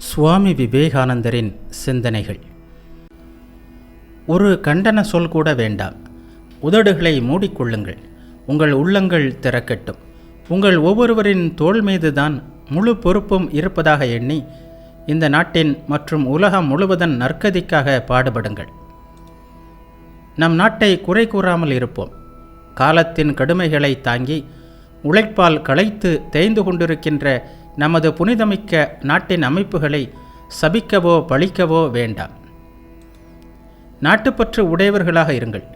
சுவாமி விவேகானந்தரின் சிந்தனைகள். ஒரு கண்டன சொல் கூட வேண்டாம். உதடுகளை மூடிக்கொள்ளுங்கள். உங்கள் உள்ளங்கள் திறக்கட்டும். உங்கள் ஒவ்வொருவரின் தோள் மீதுதான் முழு பொறுப்பும் இருப்பதாக எண்ணி இந்த நாட்டின் மற்றும் உலகம் முழுவதன் நற்கதிக்காக பாடுபடுங்கள். நம் நாட்டை குறை கூறாமல் இருப்போம். காலத்தின் கடுமைகளை தாங்கி உழைப்பால் களைத்து தேய்ந்து கொண்டிருக்கின்ற நமது புனிதமிக்க நாட்டின் அமைப்புகளை சபிக்கவோ பழிக்கவோ வேண்டாம். நாட்டுப்பற்று உடையவர்களாக இருங்கள்.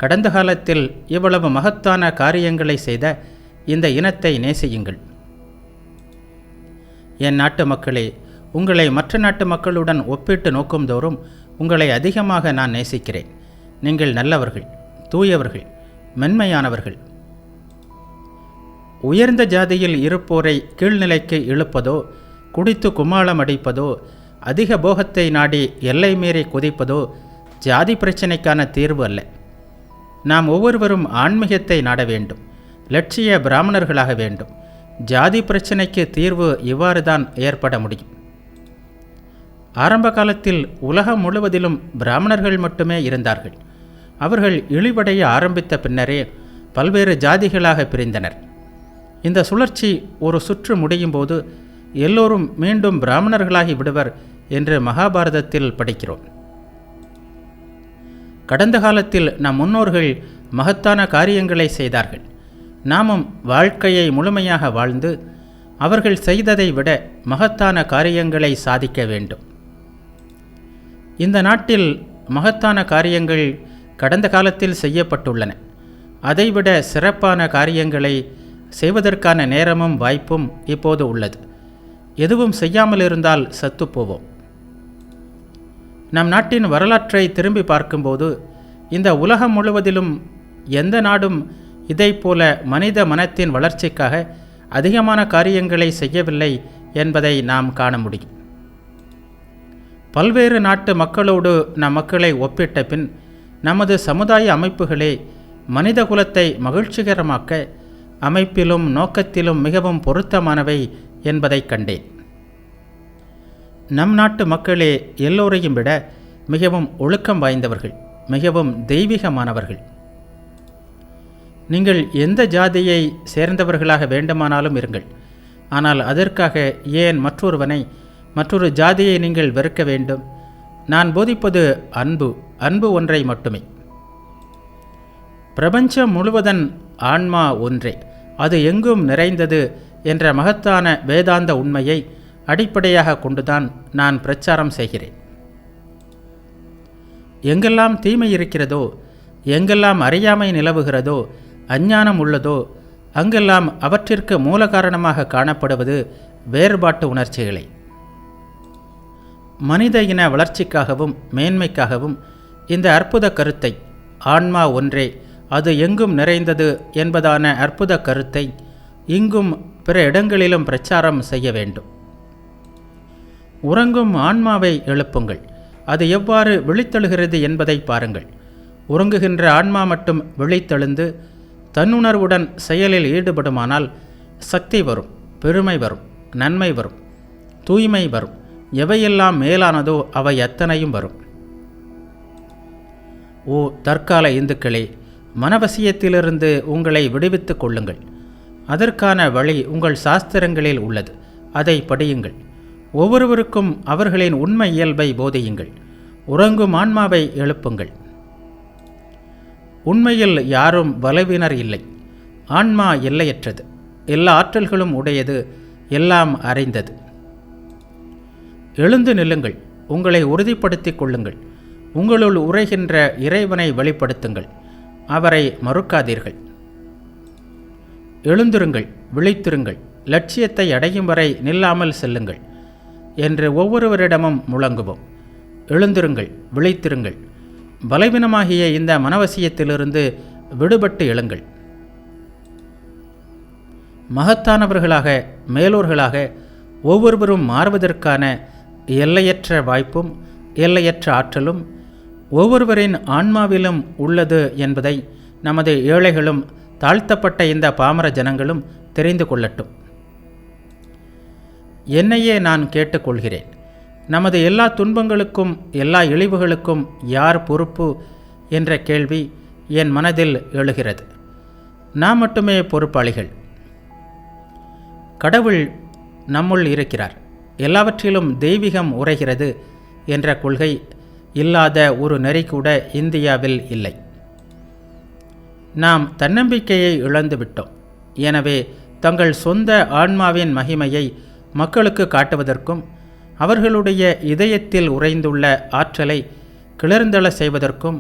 கடந்த காலத்தில் இவ்வளவு மகத்தான காரியங்களை செய்த இந்த இனத்தை நேசியுங்கள். என் நாட்டு மக்களே, உங்களை மற்ற நாட்டு மக்களுடன் ஒப்பிட்டு நோக்கும் தோறும் உங்களை அதிகமாக நான் நேசிக்கிறேன். நீங்கள் நல்லவர்கள், தூயவர்கள், மென்மையானவர்கள். உயர்ந்த ஜாதியில் இருப்போரை கீழ்நிலைக்கு இழுப்பதோ, குடித்து கும்மாளம் அடிப்பதோ, அதிக போகத்தை நாடி எல்லை மீறி குதிப்பதோ ஜாதி பிரச்சினைக்கான தீர்வு அல்ல. நாம் ஒவ்வொருவரும் ஆன்மீகத்தை நாட வேண்டும். லட்சிய பிராமணர்களாக வேண்டும். ஜாதி பிரச்சினைக்கு தீர்வு இவ்வாறு தான் ஏற்பட முடியும். ஆரம்ப காலத்தில் உலகம் முழுவதிலும் பிராமணர்கள் மட்டுமே இருந்தார்கள். அவர்கள் இழிவடைய ஆரம்பித்த பின்னரே பல்வேறு ஜாதிகளாக பிரிந்தனர். இந்த சுழற்சி ஒரு சுற்று முடியும் போது எல்லோரும் மீண்டும் பிராமணர்களாகி விடுவர் என்று மகாபாரதத்தில் படிக்கிறோம். கடந்த காலத்தில் நம் முன்னோர்கள் மகத்தான காரியங்களை செய்தார்கள். நாமும் வாழ்க்கையை முழுமையாக வாழ்ந்து அவர்கள் செய்ததை விட மகத்தான காரியங்களை சாதிக்க வேண்டும். இந்த நாட்டில் மகத்தான காரியங்கள் கடந்த காலத்தில் செய்யப்பட்டுள்ளன. அதைவிட சிறப்பான காரியங்களை செய்வதற்கான நேரமும் வாய்ப்பும் இப்போது உள்ளது. எதுவும் செய்யாமல் இருந்தால் சத்துப்போவோம். நம் நாட்டின் வரலாற்றை திரும்பி பார்க்கும்போது இந்த உலகம் முழுவதிலும் எந்த நாடும் இதைப்போல மனித மனத்தின் வளர்ச்சிக்காக அதிகமான காரியங்களை செய்யவில்லை என்பதை நாம் காண முடியும். பல்வேறு நாட்டு மக்களோடு நம் மக்களை ஒப்பிட்ட பின் நமது சமுதாய அமைப்புகளே மனித குலத்தை மகிழ்ச்சிகரமாக்க அமைப்பிலும் நோக்கத்திலும் மிகவும் பொருத்தமானவை என்பதை கண்டேன். நம் நாட்டு மக்களே எல்லோரையும் விட மிகவும் ஒழுக்கம் வாய்ந்தவர்கள், மிகவும் தெய்வீகமானவர்கள். நீங்கள் எந்த ஜாதியை சேர்ந்தவர்களாக வேண்டுமானாலும் இருங்கள். ஆனால் அதற்காக ஏன் மற்றொரு ஜாதியை நீங்கள் வெறுக்க வேண்டும்? நான் போதிப்பது அன்பு ஒன்றை மட்டுமே. பிரபஞ்சம் முழுவதன் ஆன்மா ஒன்றே, அது எங்கும் நிறைந்தது என்ற மகத்தான வேதாந்த உண்மையை அடிப்படையாக கொண்டுதான் நான் பிரச்சாரம் செய்கிறேன். எங்கெல்லாம் தீமை இருக்கிறதோ, எங்கெல்லாம் அறியாமை நிலவுகிறதோ, அஞ்ஞானம் உள்ளதோ, அங்கெல்லாம் அவற்றிற்கு மூல காரணமாக காணப்படுவது வேறுபாட்டு உணர்ச்சிகளே. மனித இன வளர்ச்சிக்காகவும் மேன்மைக்காகவும் இந்த அற்புத கருத்தை, ஆன்மா ஒன்றே, அது எங்கும் நிறைந்தது என்பதான அற்புத கருத்தை இங்கும் பிற இடங்களிலும் பிரச்சாரம் செய்ய வேண்டும். உறங்கும் ஆன்மாவை எழுப்புங்கள். அது எவ்வாறு விழித்தெழுகிறது என்பதை பாருங்கள். உறங்குகின்ற ஆன்மா மட்டும் விழித்தெழுந்து தன்னுணர்வுடன் செயலில் ஈடுபடுமானால் சக்தி வரும், பெருமை வரும், நன்மை வரும், தூய்மை வரும். எவையெல்லாம் மேலானதோ அவை அத்தனையும் வரும். ஓ தற்கால இந்துக்களே, மனவசியத்திலிருந்து உங்களை விடுவித்துக் கொள்ளுங்கள். அதற்கான வழி உங்கள் சாஸ்திரங்களில் உள்ளது. அதை படியுங்கள். ஒவ்வொருவருக்கும் அவர்களின் உண்மை இயல்பை போதியுங்கள். உறங்கும் ஆன்மாவை எழுப்புங்கள். உண்மையில் யாரும் பலவீனர் இல்லை. ஆன்மா எல்லையற்றது, எல்லா ஆற்றல்களும் உடையது, எல்லாம் அறிந்தது. எழுந்து நில்லுங்கள். உங்களை உறுதிப்படுத்திக் கொள்ளுங்கள். உங்களுள் உரைகின்ற இறைவனை வெளிப்படுத்துங்கள். அவரை மறுக்காதீர்கள். எழுந்திருங்கள், விழித்திருங்கள், லட்சியத்தை அடையும் வரை நில்லாமல் செல்லுங்கள் என்று ஒவ்வொருவரிடமும் முழங்குவோம். எழுந்திருங்கள், விழித்திருங்கள். பலவீனமாகிய இந்த மனவசியத்திலிருந்து விடுபட்டு எழுங்கள். மகத்தானவர்களாக, மேலோர்களாக ஒவ்வொருவரும் மாறுவதற்கான எல்லையற்ற வாய்ப்பும் எல்லையற்ற ஆற்றலும் ஒவ்வொருவரின் ஆன்மாவிலும் உள்ளது என்பதை நமது ஏழைகளும் தாழ்த்தப்பட்ட இந்த பாமர ஜனங்களும் தெரிந்து கொள்ளட்டும். என்னையே நான் கேட்டுக்கொள்கிறேன். நமது எல்லா துன்பங்களுக்கும் எல்லா இழிவுகளுக்கும் யார் பொறுப்பு என்ற கேள்வி என் மனதில் எழுகிறது. நாம் மட்டுமே பொறுப்பாளிகள். கடவுள் நம்முள் இருக்கிறார், எல்லாவற்றிலும் தெய்வீகம் உரைகிறது என்ற கொள்கை இல்லாத ஒரு நெறி கூட இந்தியாவில் இல்லை. நாம் தன்னம்பிக்கையை இழந்து விட்டோம். எனவே தங்கள் சொந்த ஆன்மாவின் மகிமையை மக்களுக்கு காட்டுவதற்கும் அவர்களுடைய இதயத்தில் உறைந்துள்ள ஆற்றலை கிளர்ந்தெழ செய்வதற்கும்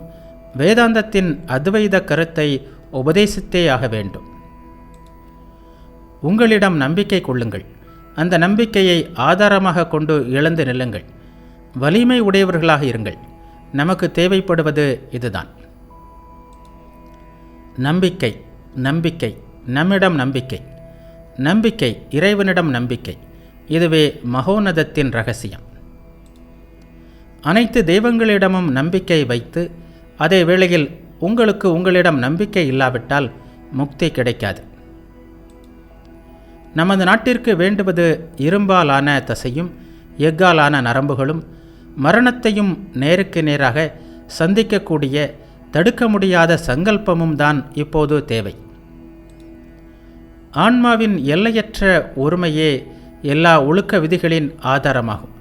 வேதாந்தத்தின் அத்வைத கருத்தை உபதேசித்தே ஆக வேண்டும். உங்களிடம் நம்பிக்கை கொள்ளுங்கள். அந்த நம்பிக்கையை ஆதாரமாக கொண்டு எழுந்து நில்லுங்கள். வலிமை உடையவர்களாக இருங்கள். நமக்கு தேவைப்படுவது இதுதான். நம்பிக்கை, நம்பிக்கை, நம்மிடம் நம்பிக்கை, நம்பிக்கை, இறைவனிடம் நம்பிக்கை. இதுவே மகோன்னதத்தின் ரகசியம். அனைத்து தெய்வங்களிடமும் நம்பிக்கை வைத்து அதே வேளையில் உங்களுக்கு உங்களிடம் நம்பிக்கை இல்லாவிட்டால் முக்தி கிடைக்காது. நமது நாட்டிற்கு வேண்டுவது இரும்பாலான தசையும் எஃகாலான நரம்புகளும் மரணத்தையும் நேருக்கு நேராக சந்திக்கக்கூடிய தடுக்க முடியாத சங்கல்பமும் தான் இப்போது தேவை. ஆன்மாவின் எல்லையற்ற ஒருமையே எல்லா ஒழுக்க விதிகளின் ஆதாரமாகும்.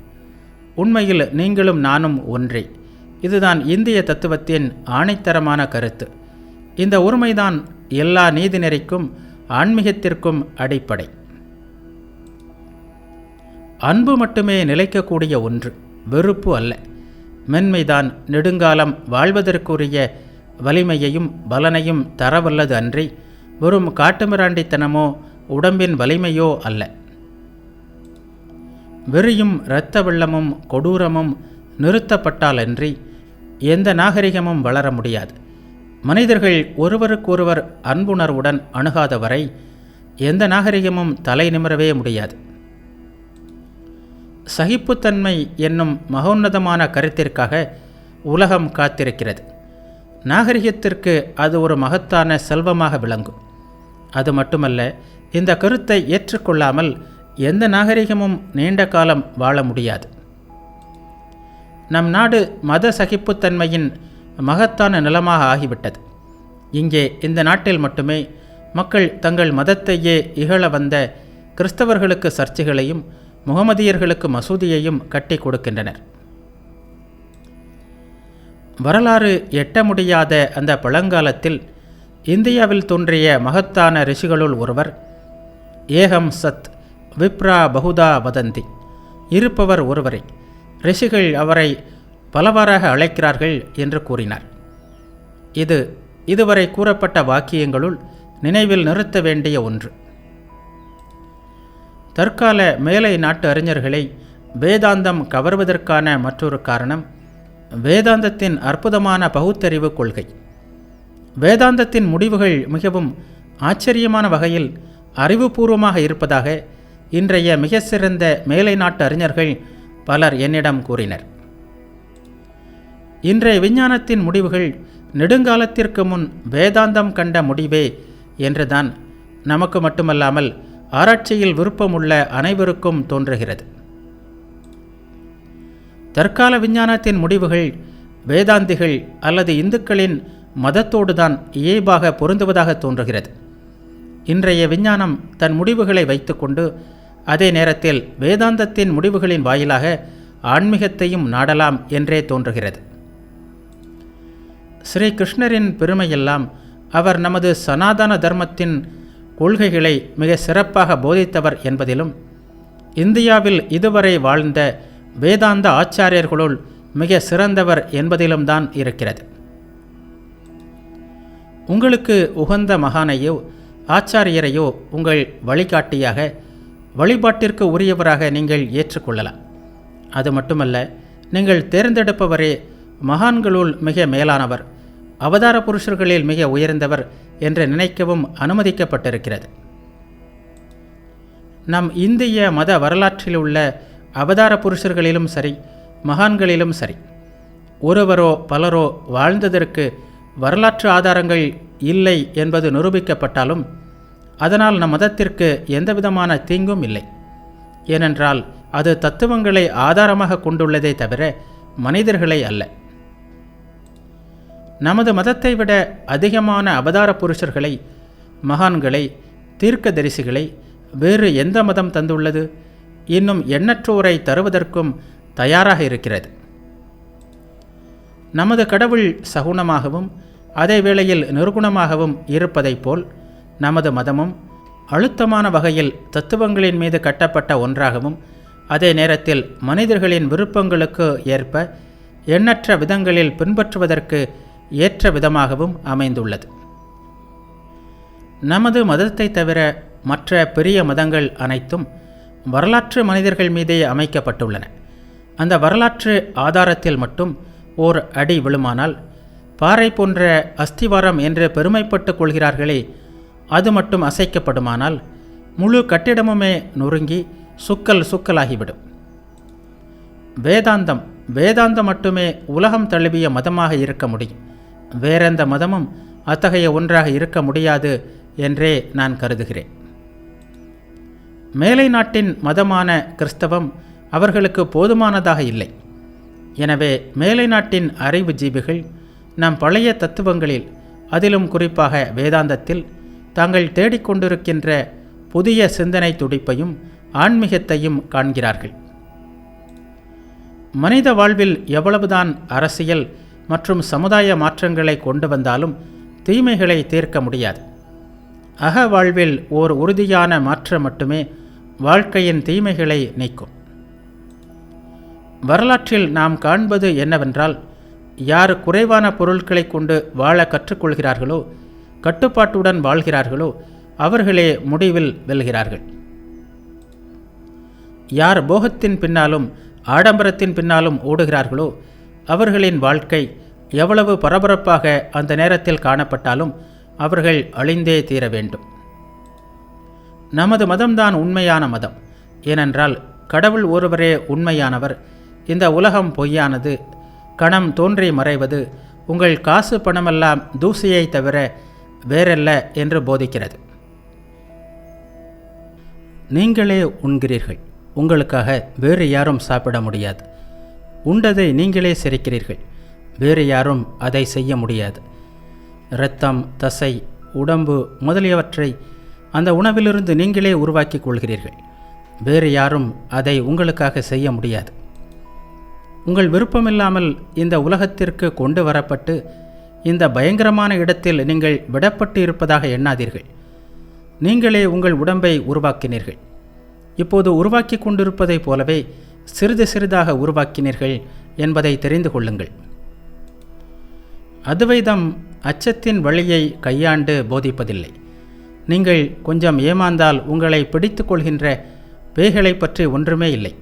உண்மையில் நீங்களும் நானும் ஒன்றே. இதுதான் இந்திய தத்துவத்தின் ஆணைத்தரமான கருத்து. இந்த ஒருமைதான் எல்லா நீதிநெறிக்கும் ஆன்மீகத்திற்கும் அடிப்படை. அன்பு மட்டுமே நிலைக்கக்கூடிய ஒன்று, வெறுப்பு அல்ல. மென்மைதான் நெடுங்காலம் வாழ்வதற்குரிய வலிமையையும் பலனையும் தரவல்லது அன்றி வெறும் காட்டுமிராண்டித்தனமோ உடம்பின் வலிமையோ அல்ல. வெறியும் இரத்த வெள்ளமும் கொடூரமும் நிறுத்தப்பட்டாலன்றி எந்த நாகரிகமும் வளர முடியாது. மனிதர்கள் ஒருவருக்கொருவர் அன்புணர்வுடன் அணுகாத வரை எந்த நாகரிகமும் தலை நிமிரவே முடியாது. சகிப்புத்தன்மை என்னும் மகோன்னதமான கருத்திற்காக உலகம் காத்திருக்கிறது. நாகரிகத்திற்கு அது ஒரு மகத்தான செல்வமாக விளங்கும். அது மட்டுமல்ல, இந்த கருத்தை ஏற்றுக்கொள்ளாமல் எந்த நாகரிகமும் நீண்ட காலம் வாழ முடியாது. நம் நாடு மத சகிப்புத்தன்மையின் மகத்தான நிலமாக ஆகிவிட்டது. இங்கே இந்த நாட்டில் மட்டுமே மக்கள் தங்கள் மதத்தையே இகழ வந்த கிறிஸ்தவர்களுக்கு சர்ச்சைகளையும் முகமதியர்களுக்கு மசூதியையும் கட்டி கொடுக்கின்றனர். வரலாறு எட்ட முடியாத அந்த பழங்காலத்தில் இந்தியாவில் தோன்றிய மகத்தான ரிஷிகளுள் ஒருவர் ஏகம் சத் விப்ரா பகுதா வதந்தி, இருப்பவர் ஒருவரை, ரிஷிகள் அவரை பலவாறாக அழைக்கிறார்கள் என்று கூறினார். இது இதுவரை கூறப்பட்ட வாக்கியங்களுள் நினைவில் நிறுத்த வேண்டிய ஒன்று. தற்கால மேலை நாட்டு அறிஞர்களை வேதாந்தம் கவர்வதற்கான மற்றொரு காரணம் வேதாந்தத்தின் அற்புதமான பகுத்தறிவு கொள்கை. வேதாந்தத்தின் முடிவுகள் மிகவும் ஆச்சரியமான வகையில் அறிவுபூர்வமாக இருப்பதாக இன்றைய மிக சிறந்த மேலை நாட்டு அறிஞர்கள் பலர் என்னிடம் கூறினர். இன்றைய விஞ்ஞானத்தின் முடிவுகள் நெடுங்காலத்திற்கு முன் வேதாந்தம் கண்ட முடிவே என்றுதான் நமக்கு மட்டுமல்லாமல் ஆராய்ச்சியில் விருப்பமுள்ள அனைவருக்கும் தோன்றுகிறது. தற்கால விஞ்ஞானத்தின் முடிவுகள் வேதாந்திகள் அல்லது இந்துக்களின் மதத்தோடுதான் இயல்பாக பொருந்துவதாக தோன்றுகிறது. இன்றைய விஞ்ஞானம் தன் முடிவுகளை வைத்துக்கொண்டு அதே நேரத்தில் வேதாந்தத்தின் முடிவுகளின் வாயிலாக ஆன்மீகத்தையும் நாடலாம் என்றே தோன்றுகிறது. ஸ்ரீ கிருஷ்ணரின் பெருமையெல்லாம் அவர் நமது சனாதன தர்மத்தின் கொள்கைகளை மிக சிறப்பாக போதித்தவர் என்பதிலும் இந்தியாவில் இதுவரை வாழ்ந்த வேதாந்த ஆச்சாரியர்களுள் மிக சிறந்தவர் என்பதிலும் தான் இருக்கிறது. உங்களுக்கு உகந்த மகானையோ ஆச்சாரியரையோ உங்கள் வழிகாட்டியாக, வழிபாட்டிற்கு உரியவராக நீங்கள் ஏற்றுக்கொள்ளலாம். அது மட்டுமல்ல, நீங்கள் தேர்ந்தெடுப்பவரே மகான்களுள் மிக மேலானவர், அவதார புருஷர்களில் மிக உயர்ந்தவர் என்று நினைக்கவும் அனுமதிக்கப்பட்டிருக்கிறது. நம் இந்திய மத வரலாற்றில் உள்ள அவதார புருஷர்களிலும் சரி, மகான்களிலும் சரி, ஒருவரோ பலரோ வாழ்ந்ததற்கு வரலாற்று ஆதாரங்கள் இல்லை என்பது நிரூபிக்கப்பட்டாலும் அதனால் நம் மதத்திற்கு எந்தவிதமான தீங்கும் இல்லை. ஏனென்றால் அது தத்துவங்களை ஆதாரமாக கொண்டுள்ளதே தவிர மனிதர்களை அல்ல. நமது மதத்தை விட அதிகமான அவதார புருஷர்களை, மகான்களை, தீர்க்கதரிசிகளை வேறு எந்த மதம் தந்துள்ளது? இன்னும் எண்ணற்றோரை தருவதற்கும் தயாராக இருக்கிறது. நமது கடவுள் சகுனமாகவும் அதே வேளையில் நிர்குணமாகவும் இருப்பதைப் போல் நமது மதமும் அழுத்தமான வகையில் தத்துவங்களின் மீது கட்டப்பட்ட ஒன்றாகவும் அதே நேரத்தில் மனிதர்களின் விருப்பங்களுக்கு ஏற்ப எண்ணற்ற விதங்களில் பின்பற்றுவதற்கு ஏற்ற விதமாகவும் அமைந்துள்ளது. நமது மதத்தை தவிர மற்ற பெரிய மதங்கள் அனைத்தும் வரலாற்று மனிதர்கள் மீதே அமைக்கப்பட்டுள்ளன. அந்த வரலாற்று ஆதாரத்தில் மட்டும் ஓர் அடி விழுமானால், பாறை போன்ற அஸ்திவாரம் என்று பெருமைப்பட்டு கொள்கிறார்களே, அது மட்டும் அசைக்கப்படுமானால் முழு கட்டிடமுமே நொறுங்கி சுக்கல் சுக்கலாகிவிடும். வேதாந்தம் மட்டுமே உலகம் தழுவிய மதமாக இருக்க முடியும். வேறெந்த மதமும் அத்தகைய ஒன்றாக இருக்க முடியாது என்றே நான் கருதுகிறேன். மேலை நாட்டின் மதமான கிறிஸ்தவம் அவர்களுக்கு போதுமானதாக இல்லை. எனவே மேலை நாட்டின் அறிவு ஜீவிகள் நம் பழைய தத்துவங்களில், அதிலும் குறிப்பாக வேதாந்தத்தில் தாங்கள் தேடிக்கொண்டிருக்கின்ற புதிய சிந்தனை துடிப்பையும் ஆன்மீகத்தையும் காண்கிறார்கள். மனித வாழ்வில் எவ்வளவுதான் அரசியல் மற்றும் சமுதாய மாற்றங்களை கொண்டு வந்தாலும் தீமைகளை தீர்க்க முடியாது. அக வாழ்வில் ஓர் உறுதியான மாற்றம் மட்டுமே வாழ்க்கையின் தீமைகளை நீக்கும். வரலாற்றில் நாம் காண்பது என்னவென்றால், யார் குறைவான பொருட்களை கொண்டு வாழ கற்றுக்கொள்கிறார்களோ, கட்டுப்பாட்டுடன் வாழ்கிறார்களோ, அவர்களே முடிவில் வெல்கிறார்கள். யார் போகத்தின் பின்னாலும் ஆடம்பரத்தின் பின்னாலும் ஓடுகிறார்களோ, அவர்களின் வாழ்க்கை எவ்வளவு பரபரப்பாக அந்த நேரத்தில் காணப்பட்டாலும் அவர்கள் அழிந்தே தீர வேண்டும். நமது மதம்தான் உண்மையான மதம். ஏனென்றால் கடவுள் ஒருவரே உண்மையானவர். இந்த உலகம் பொய்யானது, கணம் தோன்றி மறைவது, உங்கள் காசு பணமெல்லாம் தூசியை தவிர வேறல்ல என்று போதிக்கிறது. நீங்களே உண்கிறீர்கள், உங்களுக்காக வேறு யாரும் சாப்பிட முடியாது. உண்டதை நீங்களே சிரிக்கிறீர்கள், வேறு யாரும் அதை செய்ய முடியாது. இரத்தம், தசை, உடம்பு முதலியவற்றை அந்த உணவிலிருந்து நீங்களே உருவாக்கி கொள்கிறீர்கள். வேறு யாரும் அதை உங்களுக்காக செய்ய முடியாது. உங்கள் விருப்பமில்லாமல் இந்த உலகத்திற்கு கொண்டு வரப்பட்டு இந்த பயங்கரமான இடத்தில் நீங்கள் விடப்பட்டு இருப்பதாக எண்ணாதீர்கள். நீங்களே உங்கள் உடம்பை உருவாக்கினீர்கள். இப்போது உருவாக்கி கொண்டிருப்பதைப் போலவே சிறிது சிறிதாக உருவாக்கினீர்கள் என்பதை தெரிந்து கொள்ளுங்கள். அத்வைதம் அச்சத்தின் வழியை கையாண்டு போதிப்பதில்லை. நீங்கள் கொஞ்சம் ஏமாந்தால் உங்களை பிடித்து கொள்கின்ற பேய்களை பற்றி ஒன்றுமே இல்லை.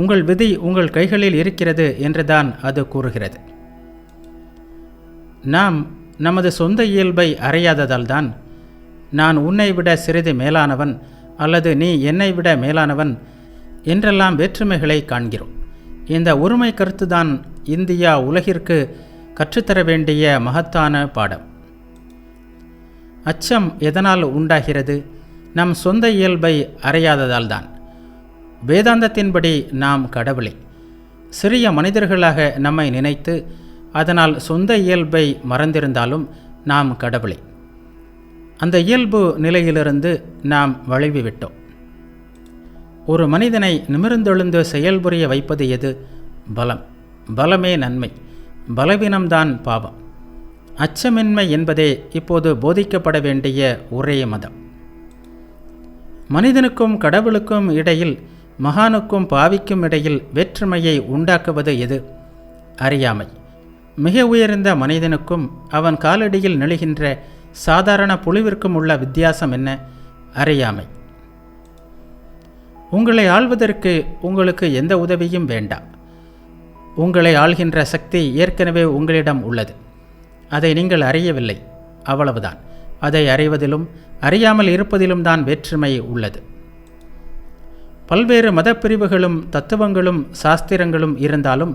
உங்கள் விதி உங்கள் கைகளில் இருக்கிறது என்றுதான் அது கூறுகிறது. நாம் நமது சொந்த இயல்பை அறியாததால்தான் நான் உன்னை விட சிறிது மேலானவன் அல்லது நீ என்னை விட மேலானவன் என்றெல்லாம் வேற்றுமைகளை காண்கிறோம். இந்த ஒருமை கருத்துதான் இந்தியா உலகிற்கு கற்றுத்தர வேண்டிய மகத்தான பாடம். அச்சம் எதனால் உண்டாகிறது? நம் சொந்த இயல்பை அறியாததால்தான். வேதாந்தத்தின்படி நாம் கடவுளை சிறிய மனிதர்களாக நம்மை நினைத்து அதனால் சொந்த இயல்பை மறந்திருந்தாலும் நாம் கடவுளை. அந்த இயல்பு நிலையிலிருந்து நாம் வழுவிவிட்டோம். ஒரு மனிதனை நிமிர்ந்தெழுந்து செயல்புரிய வைப்பது எது? பலம். பலமே நன்மை, பலவீனம்தான் பாவம். அச்சமின்மை என்பதே இப்போது போதிக்கப்பட வேண்டிய ஒரே மதம். மனிதனுக்கும் கடவுளுக்கும் இடையில், மகானுக்கும் பாவிக்கும் இடையில் வேற்றுமையை உண்டாக்குவது எது? அறியாமை. மிக உயர்ந்த மனிதனுக்கும் அவன் காலடியில் நெழுகின்ற சாதாரண புழுவிற்கும் உள்ள வித்தியாசம் என்ன? அறியாமை. உங்களை ஆள்வதற்கு உங்களுக்கு எந்த உதவியும் வேண்டாம். உங்களை ஆள்கின்ற சக்தி ஏற்கனவே உங்களிடம் உள்ளது. அதை நீங்கள் அறியவில்லை, அவ்வளவுதான். அதை அறிவதிலும் அறியாமல் இருப்பதிலும் தான் வேற்றுமை உள்ளது. பல்வேறு மதப்பிரிவுகளும் தத்துவங்களும் சாஸ்திரங்களும் இருந்தாலும்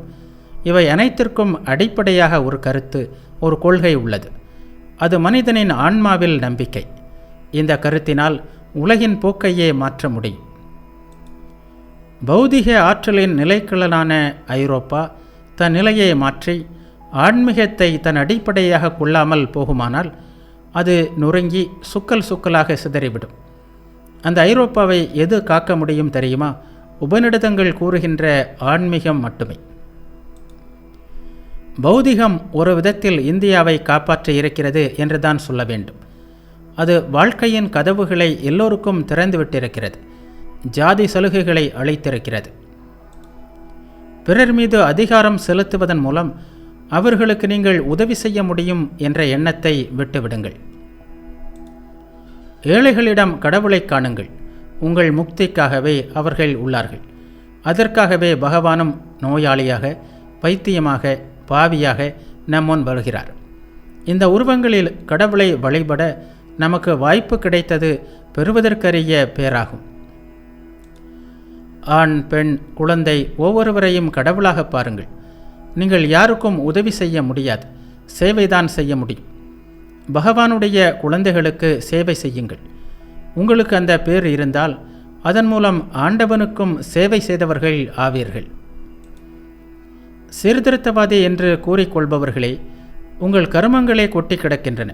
இவை அனைத்திற்கும் அடிப்படையாக ஒரு கருத்து, ஒரு கொள்கை உள்ளது. அது மனிதனின் ஆன்மாவில் நம்பிக்கை. இந்த கருத்தினால் உலகின் போக்கையே மாற்ற முடியும். பௌதிக ஆற்றலின் நிலைக்களனான ஐரோப்பா தன் நிலையை மாற்றி ஆன்மீகத்தை தன் அடிப்படையாக கொள்ளாமல் போகுமானால் அது நொறுங்கி சுக்கல் சுக்கலாக சிதறிவிடும். அந்த ஐரோப்பாவை எது காக்க முடியும் தெரியுமா? உபநிடதங்கள் கூறுகின்ற ஆன்மீகம் மட்டுமே. பௌதிகம் ஒரு விதத்தில் இந்தியாவை காப்பாற்ற இருக்கிறது என்று தான் சொல்ல வேண்டும். அது வாழ்க்கையின் கதவுகளை எல்லோருக்கும் திறந்துவிட்டிருக்கிறது. ஜாதி சலுகைகளை அளித்திருக்கிறது. பிறர் மீது அதிகாரம் செலுத்துவதன் மூலம் அவர்களுக்கு நீங்கள் உதவி செய்ய முடியும் என்ற எண்ணத்தை விட்டுவிடுங்கள். ஏழைகளிடம் கடவுளை காணுங்கள். உங்கள் முக்திக்காகவே அவர்கள் உள்ளார்கள். அதற்காகவே பகவானும் நோயாளியாக, பைத்தியமாக, பாவியாக நம்முன் வருகிறார். இந்த உருவங்களில் கடவுளை வழிபட நமக்கு வாய்ப்பு கிடைத்தது பெறுவதற்கரிய பேராகும். ஆண், பெண், குழந்தை ஒவ்வொருவரையும் கடவுளாக பாருங்கள். நீங்கள் யாருக்கும் உதவி செய்ய முடியாது, சேவைதான் செய்ய முடியும். பகவானுடைய குழந்தைகளுக்கு சேவை செய்யுங்கள். உங்களுக்கு அந்த பேர் இருந்தால் அதன் மூலம் ஆண்டவனுக்கும் சேவை செய்தவர்கள் ஆவீர்கள். சீர்திருத்தவாதி என்று கூறிக்கொள்பவர்களே, உங்கள் கருமங்களே கொட்டி கிடக்கின்றன.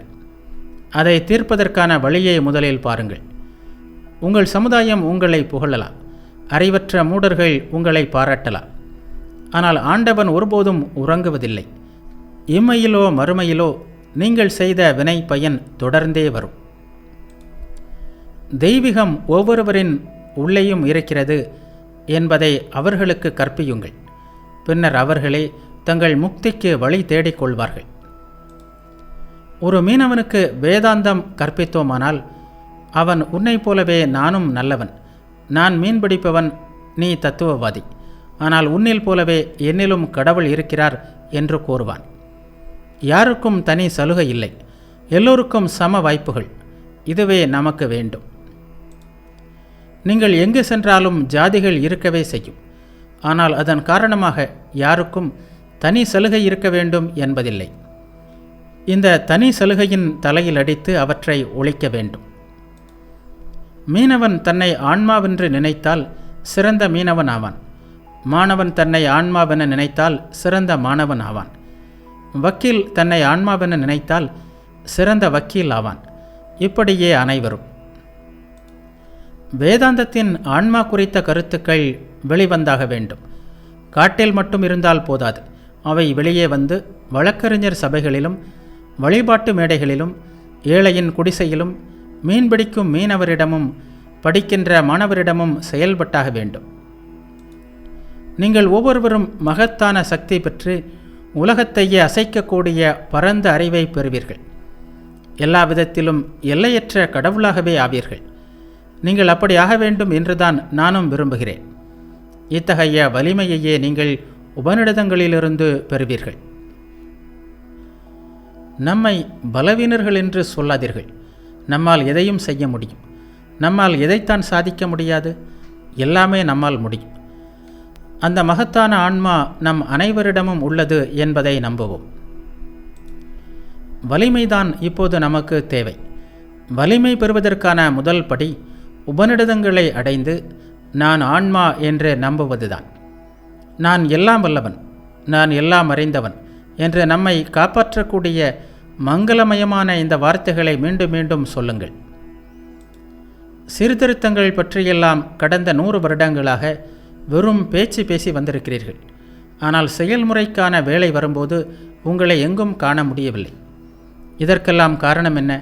அதை தீர்ப்பதற்கான வழியை முதலில் பாருங்கள். உங்கள் சமுதாயம் உங்களை புகழலாம், அறிவற்ற மூடர்கள் உங்களை பாராட்டலாம். ஆனால் ஆண்டவன் ஒருபோதும் உறங்குவதில்லை. இம்மையிலோ மறுமையிலோ நீங்கள் செய்த வினை பயன் தொடர்ந்தே வரும். தெய்வீகம் ஒவ்வொருவரின் உள்ளேயும் இருக்கிறது என்பதை அவர்களுக்கு கற்பியுங்கள். பின்னர் அவர்களே தங்கள் முக்திக்கு வழி தேடிக்கொள்வார்கள். ஒரு மீனவனுக்கு வேதாந்தம் கற்பித்தோமானால் அவன் உன்னை போலவே நானும் நல்லவன், நான் மீன்பிடிப்பவன், நீ தத்துவவாதி, ஆனால் உன்னில் போலவே என்னிலும் கடவுள் இருக்கிறார் என்று கூறுவான். யாருக்கும் தனி சலுகை இல்லை, எல்லோருக்கும் சம வாய்ப்புகள். இதுவே நமக்கு வேண்டும். நீங்கள் எங்கு சென்றாலும் ஜாதிகள் இருக்கவே செய்யும். ஆனால் அதன் காரணமாக யாருக்கும் தனி சலுகை இருக்க வேண்டும் என்பதில்லை. இந்த தனி சலுகையின் தலையில் அடித்து அவற்றை ஒழிக்க வேண்டும். மீனவன் தன்னை ஆன்மாவென்று நினைத்தால் சிறந்த மீனவன் ஆவான். மாணவன் தன்னை ஆன்மாவென நினைத்தால் சிறந்த மாணவன் ஆவான். வக்கீல் தன்னை ஆன்மாவென நினைத்தால் சிறந்த வக்கீல் ஆவான். இப்படியே அனைவரும். வேதாந்தத்தின் ஆன்மா குறித்த கருத்துக்கள் வெளிவந்தாக வேண்டும். காட்டில் மட்டும் இருந்தால் போதாது. அவை வெளியே வந்து வழக்கறிஞர் சபைகளிலும், வழிபாட்டு மேடைகளிலும், ஏழையின் குடிசையிலும், மீன்பிடிக்கும் மீனவரிடமும், படிக்கின்ற மாணவரிடமும் செயல்பட்டாக வேண்டும். நீங்கள் ஒவ்வொருவரும் மகத்தான சக்தி பெற்று உலகத்தையே அசைக்கக்கூடிய பரந்த அறிவை பெறுவீர்கள். எல்லா விதத்திலும் எல்லையற்ற கடவுளாகவே ஆவீர்கள். நீங்கள் அப்படி ஆக வேண்டும் என்றுதான் நானும் விரும்புகிறேன். இத்தகைய வலிமையையே நீங்கள் உபநிடதங்களிலிருந்து பெறுவீர்கள். நம்மை பலவீனர்கள் என்று சொல்லாதீர்கள். நம்மால் எதையும் செய்ய முடியும். நம்மால் எதைத்தான் சாதிக்க முடியாது? எல்லாமே நம்மால் முடியும். அந்த மகத்தான ஆன்மா நம் அனைவரிடமும் உள்ளது என்பதை நம்புவோம். வலிமைதான் இப்போது நமக்கு தேவை. வலிமை பெறுவதற்கான முதல் படி உபநிடதங்களை அடைந்து நான் ஆன்மா என்று நம்புவதுதான். நான் எல்லாம் வல்லவன், நான் எல்லாம் அறிந்தவன் என்று நம்மை காப்பாற்றக்கூடிய மங்களமயமான இந்த வார்த்தைகளை மீண்டும் மீண்டும் சொல்லுங்கள். சீர்திருத்தங்கள் பற்றியெல்லாம் கடந்த 100 வருடங்களாக வெறும் பேச்சு பேசி வந்திருக்கிறீர்கள். ஆனால் செயல்முறைக்கான வேலை வரும்போது உங்களை எங்கும் காண முடியவில்லை. இதற்கெல்லாம் காரணம் என்ன?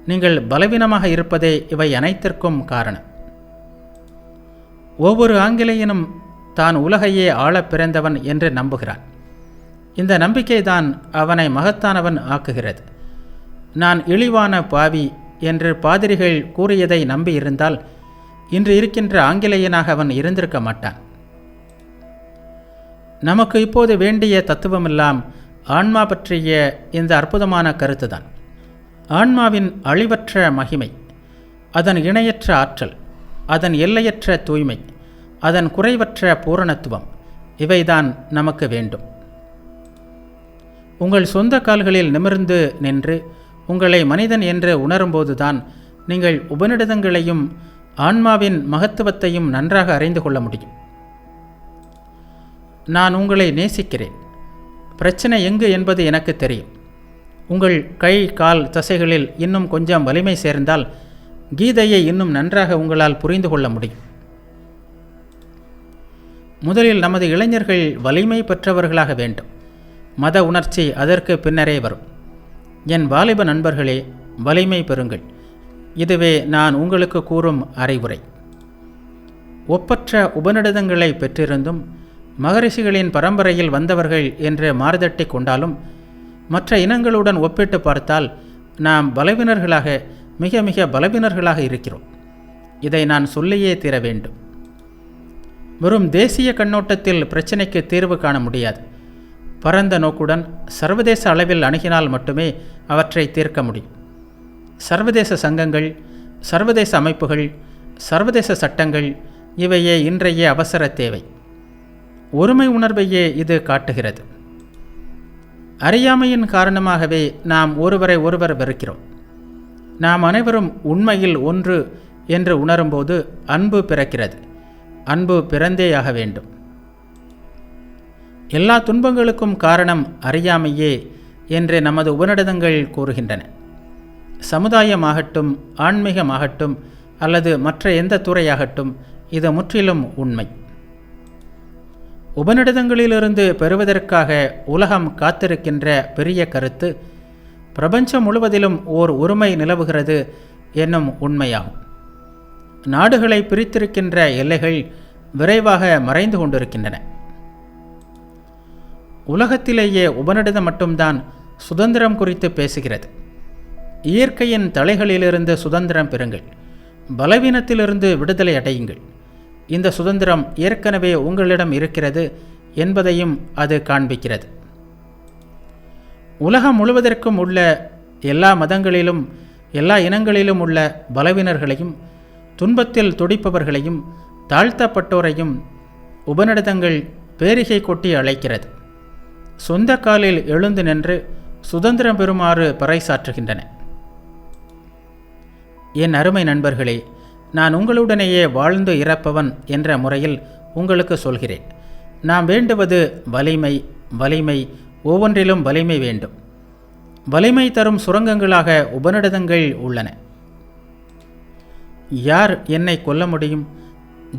நீங்கள் பலவீனமாக இருப்பதே இவை அனைத்திற்கும் காரணம். ஒவ்வொரு ஆங்கிலேயனும் தான் உலகையே ஆள பிறந்தவன் என்று நம்புகிறான். இந்த நம்பிக்கைதான் அவனை மகத்தானவன் ஆக்குகிறது. நான் இழிவான பாவி என்று பாதிரிகள் கூறியதை நம்பியிருந்தால் இன்று இருக்கின்ற ஆங்கிலேயனாக அவன் இருந்திருக்க மாட்டான். நமக்கு இப்போது வேண்டிய தத்துவமெல்லாம் ஆன்மா பற்றிய இந்த அற்புதமான கருத்துதான். ஆன்மாவின் அழிவற்ற மகிமை, அதன் இணையற்ற ஆற்றல், அதன் எல்லையற்ற தூய்மை, அதன் குறைவற்ற பூரணத்துவம், இவைதான் நமக்கு வேண்டும். உங்கள் சொந்த கால்களில் நிமிர்ந்து நின்று உங்களை மனிதன் என்று உணரும்போதுதான் நீங்கள் உபநிடதங்களையும் ஆன்மாவின் மகத்துவத்தையும் நன்றாக அறிந்து கொள்ள முடியும். நான் உங்களை நேசிக்கிறேன். பிரச்சனை எங்கு என்பது எனக்கு தெரியும். உங்கள் கை கால் தசைகளில் இன்னும் கொஞ்சம் வலிமை சேர்ந்தால் கீதையை இன்னும் நன்றாக உங்களால் புரிந்து கொள்ள முடியும். முதலில் நமது இளைஞர்கள் வலிமை பெற்றவர்களாக வேண்டும். மத உணர்ச்சி அதற்கு பின்னரே வரும். என் வாலிப நண்பர்களே, வலிமை பெறுங்கள். இதுவே நான் உங்களுக்கு கூறும் அறிவுரை. ஒப்பற்ற உபநிடதங்களை பெற்றிருந்தும் மகரிஷிகளின் பரம்பரையில் வந்தவர்கள் என்று மாறுதட்டி கொண்டாலும் மற்ற இனங்களுடன் ஒப்பிட்டு பார்த்தால் நாம் பலவீனர்களாக, மிக மிக பலவீனர்களாக இருக்கிறோம். இதை நான் சொல்லியே தீர வேண்டும். வெறும் தேசிய கண்ணோட்டத்தில் பிரச்சினைக்கு தீர்வு காண முடியாது. பரந்த நோக்குடன் சர்வதேச அளவில் அணுகினால் மட்டுமே அவற்றை தீர்க்க முடியும். சர்வதேச சங்கங்கள், சர்வதேச அமைப்புகள், சர்வதேச சட்டங்கள் இவையே இன்றைய அவசர தேவை. ஒருமை உணர்வையே இது காட்டுகிறது. அறியாமையின் காரணமாகவே நாம் ஒருவரை ஒருவர் வெறுக்கிறோம். நாம் அனைவரும் உண்மையில் ஒன்று என்று உணரும்போது அன்பு பிறக்கிறது. அன்பு பிறந்தேயாக வேண்டும். எல்லா துன்பங்களுக்கும் காரணம் அறியாமையே என்று நமது உபநிடதங்கள் கூறுகின்றன. சமுதாயமாகட்டும், ஆன்மீகமாகட்டும் அல்லது மற்ற எந்த துறையாகட்டும், இது முற்றிலும் உண்மை. உபநிடதங்களிலிருந்து பெறுவதற்காக உலகம் காத்திருக்கின்ற பெரிய கருத்து பிரபஞ்சம் முழுவதிலும் ஓர் ஒருமை நிலவுகிறது என்னும் உண்மையாகும். நாடுகளை பிரித்திருக்கின்ற எல்லைகள் விரைவாக மறைந்து கொண்டிருக்கின்றன. உலகத்திலேயே உபநிடதம் மட்டும்தான் சுதந்திரம் குறித்து பேசுகிறது. இயற்கையின் தலைகளிலிருந்து சுதந்திரம் பெறுங்கள். பலவீனத்திலிருந்து விடுதலை அடையுங்கள். இந்த சுதந்திரம் ஏற்கனவே உங்களிடம் இருக்கிறது என்பதையும் அது காண்பிக்கிறது. உலகம் முழுவதற்கும் உள்ள எல்லா மதங்களிலும், எல்லா இனங்களிலும் உள்ள பலவீனர்களையும், துன்பத்தில் துடிப்பவர்களையும், தாழ்த்தப்பட்டோரையும் உபநிடதங்கள் பேரிகை கொட்டி அழைக்கிறது. சொந்த காலில் எழுந்து நின்று சுதந்திரம் பெறுமாறு பறைசாற்றுகின்றன. என் அருமை நண்பர்களே, நான் உங்களுடனேயே வாழ்ந்து இறப்பவன் என்ற முறையில் உங்களுக்கு சொல்கிறேன். நாம் வேண்டுவது வலிமை, வலிமை, ஒவ்வொன்றிலும் வலிமை வேண்டும். வலிமை தரும் சுரங்கங்களாக உபநிடதங்கள் உள்ளன. யார் என்னை கொல்ல முடியும்?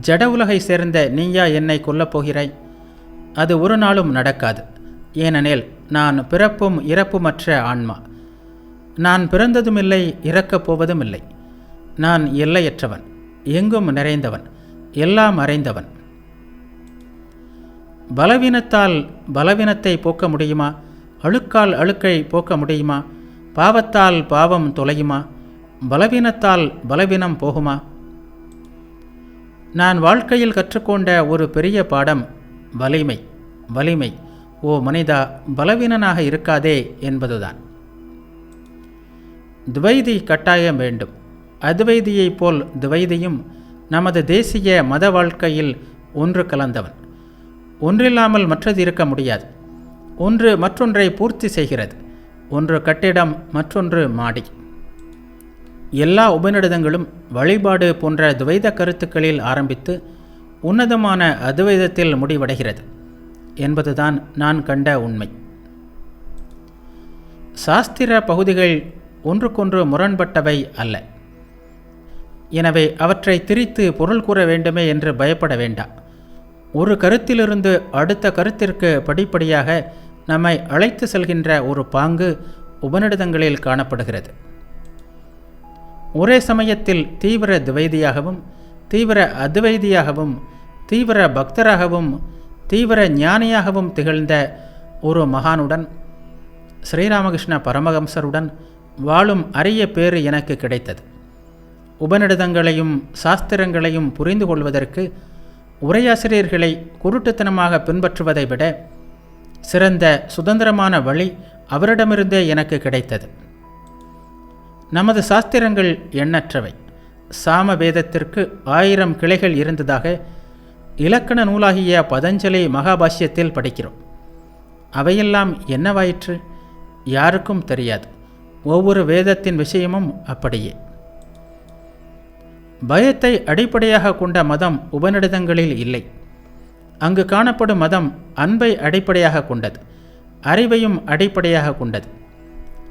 ஜட உலகை சேர்ந்த நீயா என்னை கொல்லப் போகிறாய்? அது ஒரு நாளும் நடக்காது. ஏனெனில் நான் பிறப்பும் இறப்புமற்ற ஆன்மா. நான் பிறந்ததுமில்லை, இறக்கப் போவதும் இல்லை. நான் எல்லையற்றவன், எங்கும் நிறைந்தவன், எல்லாம் அறிந்தவன். பலவீனத்தால் பலவீனத்தை போக்க முடியுமா? அழுக்கால் அழுக்கை போக்க முடியுமா? பாவத்தால் பாவம் தொலையுமா? பலவீனத்தால் பலவீனம் போகுமா? நான் வாழ்க்கையில் கற்றுக்கொண்ட ஒரு பெரிய பாடம் வலிமை. வலிமை, ஓ மனிதா, பலவீனனாக இருக்காதே என்பதுதான். துவைதி கட்டாயம் வேண்டும். அத்வைதியைப் போல் துவைதியும் நமது தேசிய மத வாழ்க்கையில் ஒன்று கலந்தவன். ஒன்றில்லாமல் மற்றது இருக்க முடியாது. ஒன்று மற்றொன்றை பூர்த்தி செய்கிறது. ஒன்று கட்டிடம், மற்றொன்று மாடி. எல்லா உபநிடதங்களும் வழிபாடு போன்ற துவைத கருத்துக்களில் ஆரம்பித்து உன்னதமான அத்வைதத்தில் முடிவடைகிறது என்பதுதான் நான் கண்ட உண்மை. சாஸ்திர பகுதிகள் ஒன்றுக்கொன்று முரண்பட்டவை அல்ல. எனவே அவற்றை திரித்து பொருள் கூற வேண்டுமே என்று பயப்பட வேண்டாம். ஒரு கருத்திலிருந்து அடுத்த கருத்திற்கு படிப்படியாக நம்மை அழைத்து செல்கின்ற ஒரு பாங்கு உபநிடதங்களில் காணப்படுகிறது. ஒரே சமயத்தில் தீவிர துவைதியாகவும், தீவிர அத்வைதியாகவும், தீவிர பக்தராகவும், தீவிர ஞானியாகவும் திகழ்ந்த ஒரு மகானுடன், ஸ்ரீராமகிருஷ்ண பரமஹம்சருடன் வாழும் அரிய பேறு எனக்கு கிடைத்தது. உபநிடதங்களையும் சாஸ்திரங்களையும் புரிந்து கொள்வதற்கு உரையாசிரியர்களை குருட்டுத்தனமாக பின்பற்றுவதை விட சிறந்த சுதந்திரமான வழி அவரிடமிருந்தே எனக்கு கிடைத்தது. நமது சாஸ்திரங்கள் எண்ணற்றவை. சாம வேதத்திற்கு 1000 கிளைகள் இருந்ததாக இலக்கண நூலாகிய பதஞ்சலி மகாபாஷ்யத்தில் படிக்கிறோம். அவையெல்லாம் என்னவாயிற்று? யாருக்கும் தெரியாது. ஒவ்வொரு வேதத்தின் விஷயமும் அப்படியே. பயத்தை அடிப்படையாக கொண்ட மதம் உபநிடதங்களில் இல்லை. அங்கு காணப்படும் மதம் அன்பை அடிப்படையாக கொண்டது, அறிவையும் அடிப்படையாக கொண்டது.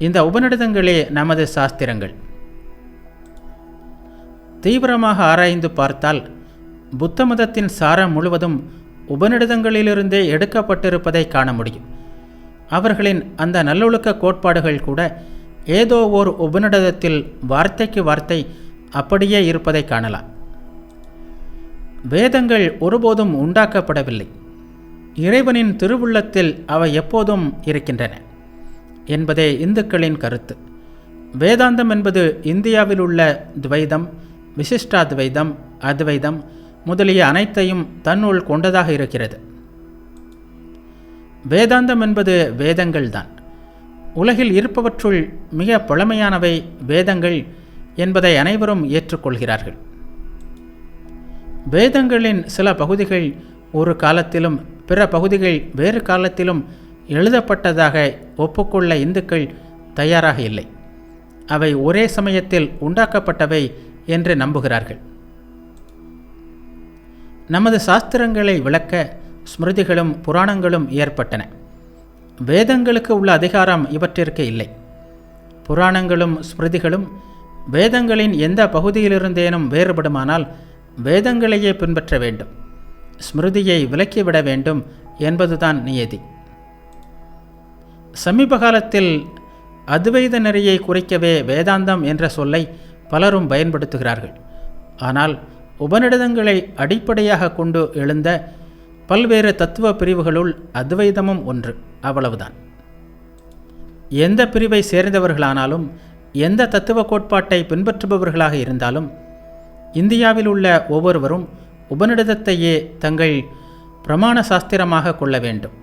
இந்த உபநிடதங்களே நமது சாஸ்திரங்கள். தீவிரமாக ஆராய்ந்து பார்த்தால் புத்த மதத்தின் சாரம் முழுவதும் உபநிடதங்களிலிருந்தே எடுக்கப்பட்டிருப்பதை காண முடியும். அவர்களின் அந்த நல்லொழுக்க கோட்பாடுகள் கூட ஏதோ ஓர் உபநிடதத்தில் வார்த்தைக்கு வார்த்தை அப்படியே இருப்பதை காணலாம். வேதங்கள் ஒருபோதும் உண்டாக்கப்படவில்லை. இறைவனின் திருவுள்ளத்தில் அவை எப்போதும் இருக்கின்றன என்பதே இந்துக்களின் கருத்து. வேதாந்தம் என்பது இந்தியாவில் உள்ள துவைதம், விசிஷ்டாத்வைதம், அத்வைதம் முதலிய அனைத்தையும் தன்னுள் கொண்டதாக இருக்கிறது. வேதாந்தம் என்பது வேதங்கள்தான். உலகில் இருப்பவற்றுள் மிக பழமையானவை வேதங்கள் என்பதை அனைவரும் ஏற்றுக்கொள்கிறார்கள். வேதங்களின் சில பகுதிகள் ஒரு காலத்திலும் பிற பகுதிகள் வேறு காலத்திலும் எழுதப்பட்டதாக ஒப்புக்கொள்ள இந்துக்கள் தயாராக இல்லை. அவை ஒரே சமயத்தில் உண்டாக்கப்பட்டவை என்று நம்புகிறார்கள். நமது சாஸ்திரங்களை விளக்க ஸ்மிருதிகளும் புராணங்களும் ஏற்பட்டன. வேதங்களுக்கு உள்ள அதிகாரம் இவற்றிற்கு இல்லை. புராணங்களும் ஸ்மிருதிகளும் வேதங்களின் எந்த பகுதியிலிருந்தேனும் வேறுபடுமானால் வேதங்களையே பின்பற்ற வேண்டும், ஸ்மிருதியை விலக்கிவிட வேண்டும் என்பதுதான் நியதி. சமீப காலத்தில் அத்வைத நெறியை குறிக்கவே வேதாந்தம் என்ற சொல்லை பலரும் பயன்படுத்துகிறார்கள். ஆனால் உபநிடதங்களை அடிப்படையாக கொண்டு எழுந்த பல்வேறு தத்துவ பிரிவுகளுள் அத்வைதமும் ஒன்று, அவ்வளவுதான். எந்த பிரிவை சேர்ந்தவர்களானாலும் எந்த தத்துவ கோட்பாட்டை பின்பற்றுபவர்களாக இருந்தாலும் இந்தியாவில் உள்ள ஒவ்வொருவரும் உபநிடதத்தையே தங்கள் பிரமாண சாஸ்திரமாக கொள்ள வேண்டும்.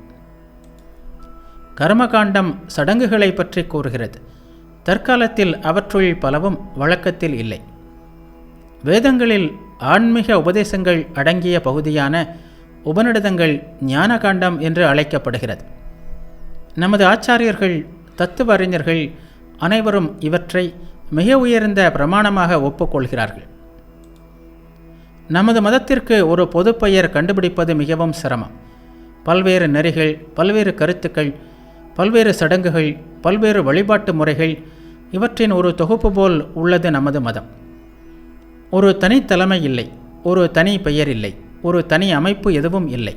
கர்மகாண்டம் சடங்குகளை பற்றி கூறுகிறது. தற்காலத்தில் அவற்றுள் பலவும் வழக்கத்தில் இல்லை. வேதங்களில் ஆன்மீக உபதேசங்கள் அடங்கிய பகுதியான உபநிடதங்கள் ஞானகாண்டம் என்று அழைக்கப்படுகிறது. நமது ஆச்சாரியர்கள், தத்துவ அறிஞர்கள் அனைவரும் இவற்றை மிக உயர்ந்த பிரமாணமாக ஒப்புக்கொள்கிறார்கள். நமது மதத்திற்கு ஒரு பொது பெயர் கண்டுபிடிப்பது மிகவும் சிரமம். பல்வேறு நெறிகள், பல்வேறு கருத்துக்கள், பல்வேறு சடங்குகள், பல்வேறு வழிபாட்டு முறைகள், இவற்றின் ஒரு தொகுப்பு போல் உள்ளது நமது மதம். ஒரு தனி தலைமை இல்லை, ஒரு தனி பெயர் இல்லை, ஒரு தனி அமைப்பு எதுவும் இல்லை.